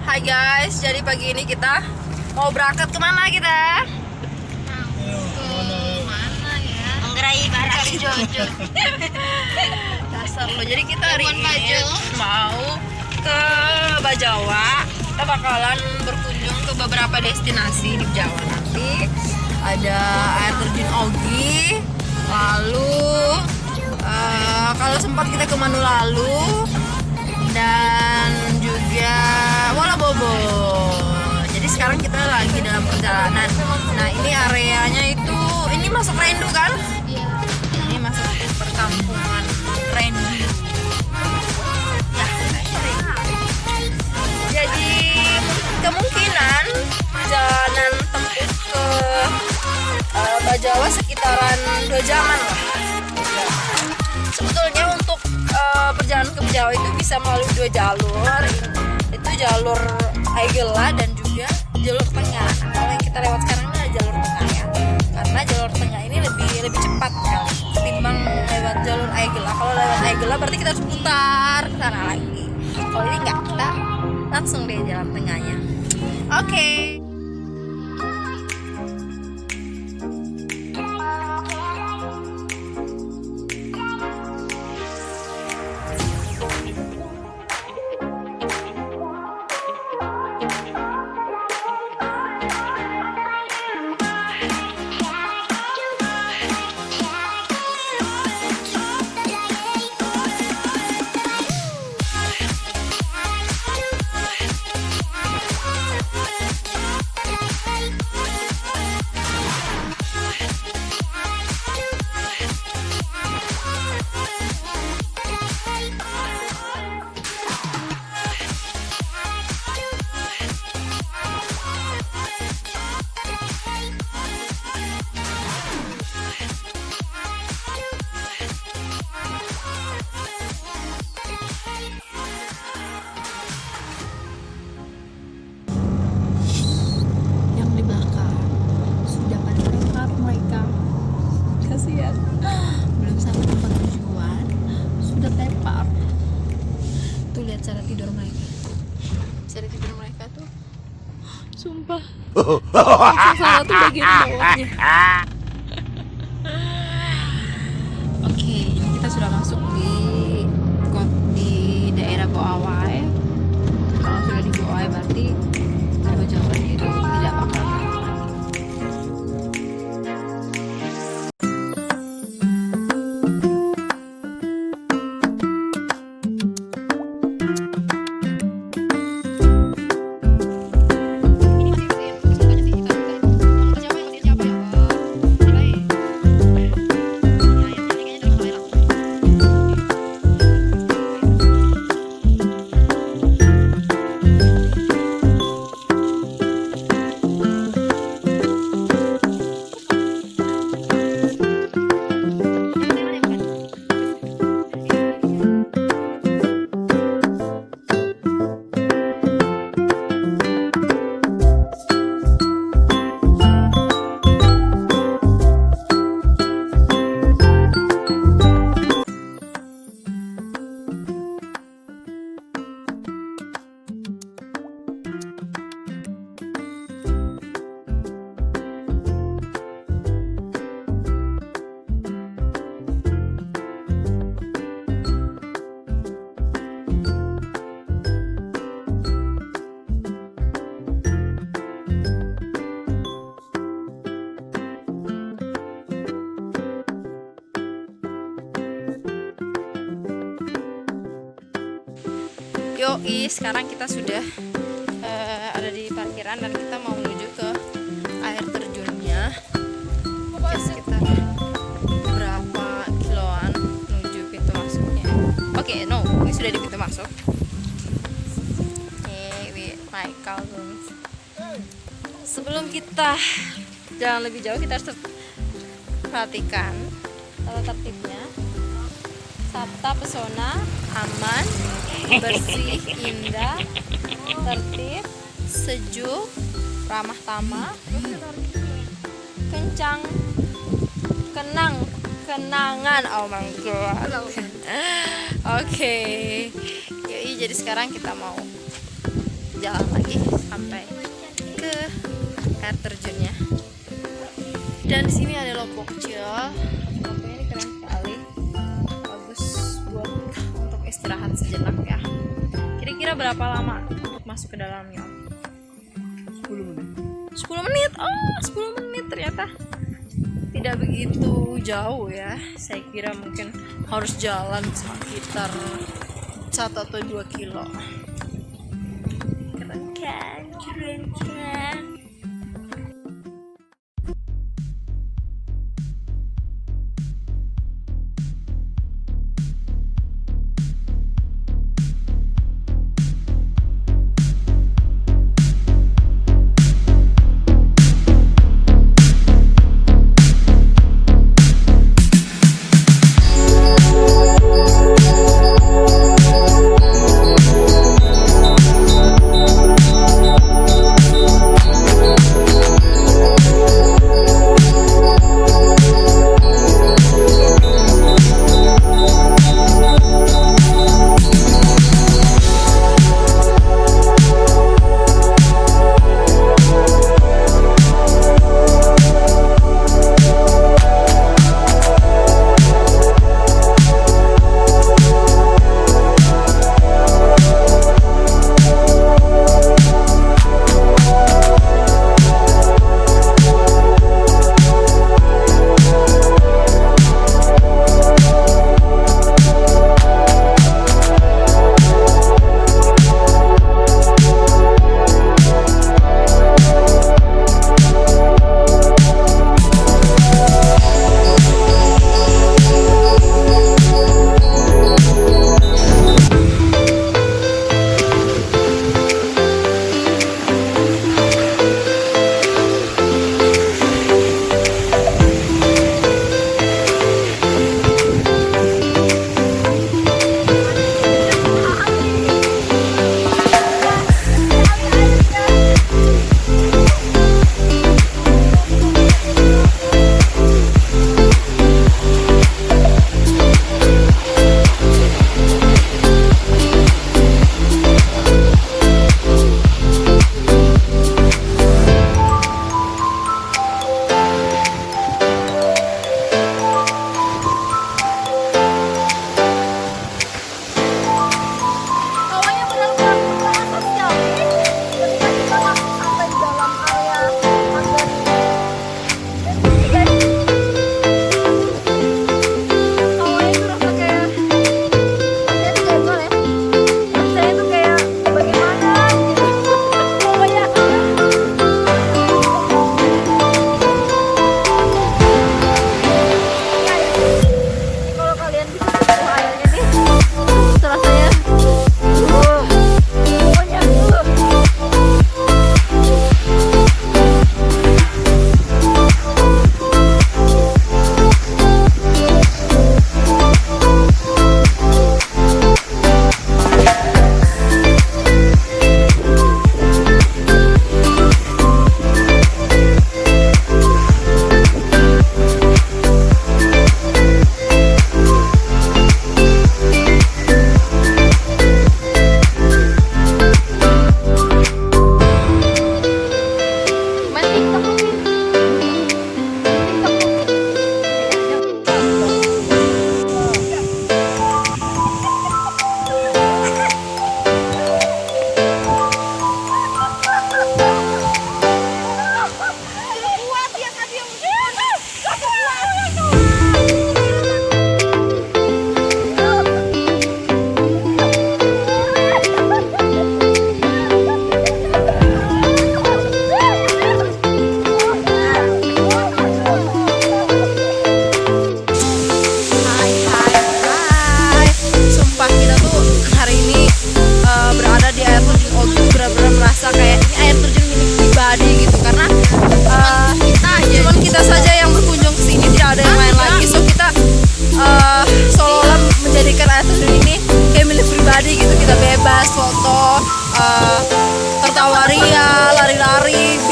Hai guys, jadi pagi ini kita mau berangkat kemana kita? Mana ya? Menggerai barang Jojo. Dasar lo. Jadi kita hari ini mau ke Bajawa. Kita bakalan berkunjung ke beberapa destinasi di Jawa nanti. Ada air terjun Ogi. Lalu kalau sempat kita ke Manulalu dan juga Wolabobo. Jadi sekarang kita lagi dalam perjalanan. Nah ini areanya itu, ini masuk Rendu kan? Iya. Ini masuk perkampungan Rendu. Ya, jadi kemungkinan perjalanan tempuh ke Bajawa sekitaran 2 jaman lah. Sebetulnya untuk perjalanan ke Bajawa itu bisa melalui 2 jalur. Itu jalur Aigela dan juga jalur tengah. Nah, kalau yang kita lewat sekarang ini adalah jalur tengah ya. Karena jalur tengah ini lebih cepat kan ketimbang lewat jalur Aigela. Kalau lewat Aigela berarti kita harus putar ke sana lagi. Kalau ini enggak, kita langsung deh jalan tengahnya. Oke. Belum sampai tempat tujuan sudah tepar. Tuh lihat cara tidur mereka. Cara tidur mereka tuh sumpah salah tuh bagian bawahnya. Oke, ini kita sudah masuk di daerah Boawai. Kalau sudah di Boawai berarti jawabannya itu tidak bakal lagi. Yoi, sekarang kita sudah ada di parkiran dan kita mau menuju ke air terjunnya. Sekitar berapa kiloan menuju pintu masuknya. Oke, ini sudah di pintu masuk. With my cousins. Sebelum kita jalan lebih jauh, kita harus perhatikan tata tertibnya. Tata pesona, aman, bersih, indah, tertib, sejuk, ramah tamah, kencang, kenangan. Oh my god. Oke. Yoi, jadi sekarang kita mau jalan lagi. sampai ke air terjunnya. Dan di sini ada lombok kecil. Lomboknya ini keren sekali, bagus buat untuk istirahat sejenak ya. Kira-kira berapa lama untuk masuk ke dalamnya? 10 menit. 10 menit. Oh, 10 menit ternyata tidak begitu jauh ya. Saya kira mungkin harus jalan sekitar 1 atau 2 kilo. Keren kan? Keren kan?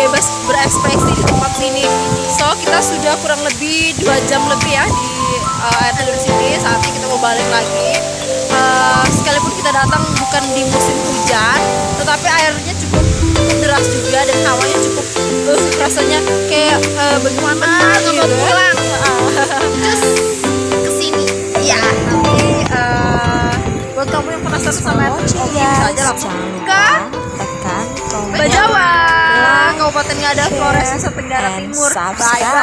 bebas berekspresi di tempat sini. So kita sudah kurang lebih 2 jam lebih ya di air terjun sini. Saatnya kita mau balik lagi. Sekalipun kita datang bukan di musim hujan, tetapi airnya cukup deras. jelas juga dan hawanya cukup rasanya kayak bagaimana gitu mau pulang. terus kesini ya nanti buat kamu yang penasaran sama Oki bisa aja langsung ke tekan tombol Bajawa Kabupaten Ngada Flores Nusa Tenggara Timur. Bye bye.